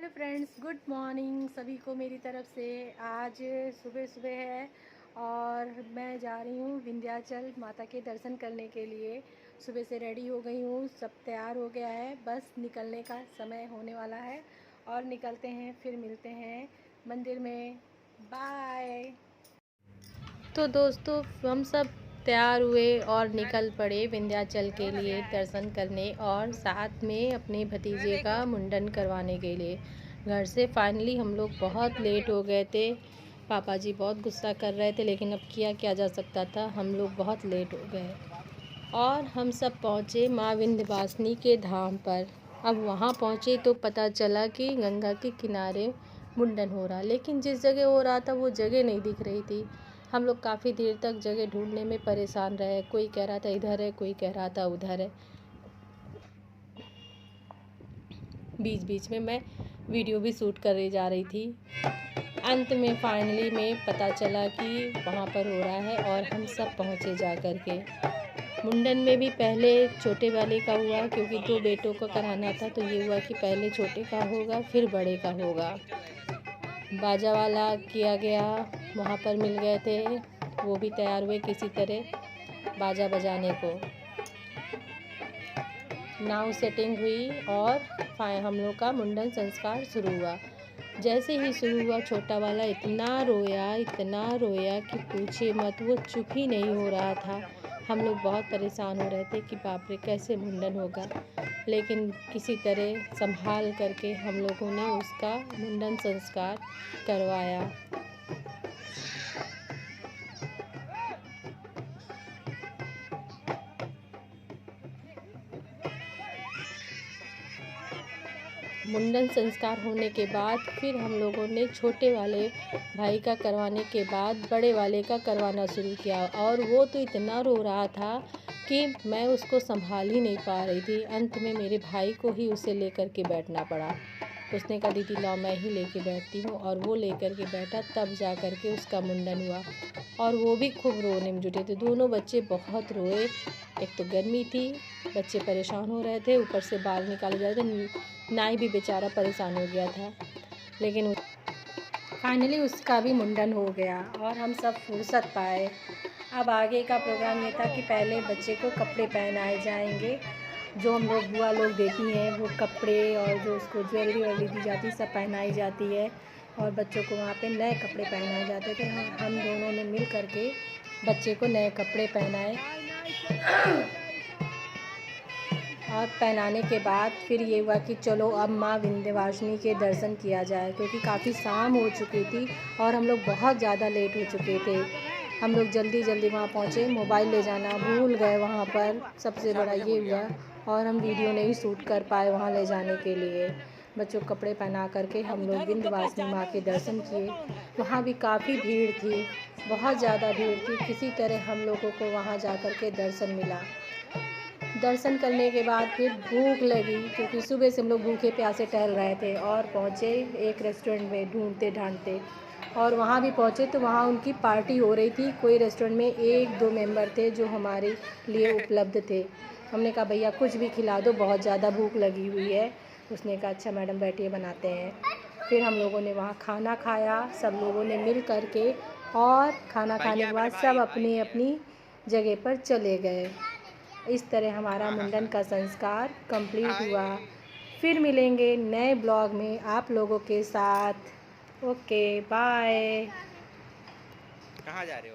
Hello friends, good morning सभी को मेरी तरफ से। आज सुबह सुबह है और मैं जा रही हूँ विंध्याचल माता के दर्शन करने के लिए। सुबह से रेडी हो गई हूँ, सब तैयार हो गया है, बस निकलने का समय होने वाला है और निकलते हैं, फिर मिलते हैं मंदिर में। बाय। तो दोस्तों, हम सब तैयार हुए और निकल पड़े विंध्याचल के लिए दर्शन करने और साथ में अपने भतीजे का मुंडन करवाने के लिए। घर से फाइनली हम लोग बहुत लेट हो गए थे। पापा जी बहुत गुस्सा कर रहे थे, लेकिन अब किया जा सकता था, हम लोग बहुत लेट हो गए और हम सब पहुँचे माँ विंध्यवासिनी के धाम पर। अब वहाँ पहुँचे तो पता चला कि गंगा के किनारे मुंडन हो रहा, लेकिन जिस जगह हो रहा था वो जगह नहीं दिख रही थी। हम लोग काफ़ी देर तक जगह ढूंढने में परेशान रहे। कोई कह रहा था इधर है, कोई कह रहा था उधर है। बीच बीच में मैं वीडियो भी शूट करे जा रही थी। अंत में फाइनली में पता चला कि वहाँ पर हो रहा है और हम सब पहुँचे जा कर के। मुंडन में भी पहले छोटे वाले का हुआ, क्योंकि 2 बेटों को कराना था, तो ये हुआ कि पहले छोटे का होगा फिर बड़े का होगा। बाजा वाला किया गया, वहाँ पर मिल गए थे, वो भी तैयार हुए किसी तरह बाजा बजाने को। नाव सेटिंग हुई और हम लोग का मुंडन संस्कार शुरू हुआ। जैसे ही शुरू हुआ, छोटा वाला इतना रोया कि पूछे मत, वो चुप ही नहीं हो रहा था। हम लोग बहुत परेशान हो रहे थे कि बाप रे कैसे मुंडन होगा, लेकिन किसी तरह संभाल करके हम लोगों ने उसका मुंडन संस्कार करवाया। मुंडन संस्कार होने के बाद फिर हम लोगों ने छोटे वाले भाई का करवाने के बाद बड़े वाले का करवाना शुरू किया, और वो तो इतना रो रहा था कि मैं उसको संभाल ही नहीं पा रही थी। अंत में मेरे भाई को ही उसे लेकर के बैठना पड़ा। उसने कहा दीदी लाओ मैं ही लेके बैठती हूँ, और वो लेकर के बैठा, तब जा कर के उसका मुंडन हुआ। और वो भी खूब रोने में जुटे थे। दोनों बच्चे बहुत रोए। एक तो गर्मी थी, बच्चे परेशान हो रहे थे, ऊपर से बाल निकाले जा रहे थे, नाई भी बेचारा परेशान हो गया था। लेकिन फाइनली उसका भी मुंडन हो गया और हम सब फुर्सत पाए। अब आगे का प्रोग्राम ये था कि पहले बच्चे को कपड़े पहनाए जाएंगे, जो हम लोग बुआ लोग देती हैं वो कपड़े, और जो उसको ज्वेलरी वगैरह दी जाती है सब पहनाई जाती है, और बच्चों को वहाँ पे नए कपड़े पहनाए जाते थे। हम दोनों ने मिल करके बच्चे को नए कपड़े पहनाए और पहनाने के बाद फिर ये हुआ कि चलो अब माँ विंध्यवासिनी के दर्शन किया जाए, क्योंकि काफ़ी शाम हो चुकी थी और हम लोग बहुत ज़्यादा लेट हो चुके थे। हम लोग जल्दी वहाँ पहुँचे, मोबाइल ले जाना भूल गए वहाँ पर, सबसे बड़ा ये हुआ, और हम वीडियो नहीं शूट कर पाए वहाँ ले जाने के लिए। बच्चों को कपड़े पहना करके हम लोग विंध्यवासिनी माँ के दर्शन किए। वहाँ भी काफ़ी भीड़ थी, बहुत ज़्यादा भीड़ थी। किसी तरह हम लोगों को वहाँ जा कर के दर्शन मिला। दर्शन करने के बाद फिर भूख लगी, क्योंकि सुबह से हम लोग भूखे प्यासे टहल रहे थे, और पहुँचे एक रेस्टोरेंट में ढूंढते ढांढते, और वहाँ भी पहुँचे तो वहाँ उनकी पार्टी हो रही थी। कोई रेस्टोरेंट में 1-2 मेंबर थे जो हमारे लिए उपलब्ध थे। हमने कहा भैया कुछ भी खिला दो, बहुत ज़्यादा भूख लगी हुई है। उसने कहा अच्छा मैडम बैठिए बनाते हैं। फिर हम लोगों ने वहाँ खाना खाया, सब लोगों ने मिल कर के, और खाना खाने के बाद सब अपनी अपनी जगह पर चले गए। इस तरह हमारा मुंडन का संस्कार कंप्लीट हुआ। फिर मिलेंगे नए ब्लॉग में आप लोगों के साथ। Okay bye. कहाँ जा रहे हो?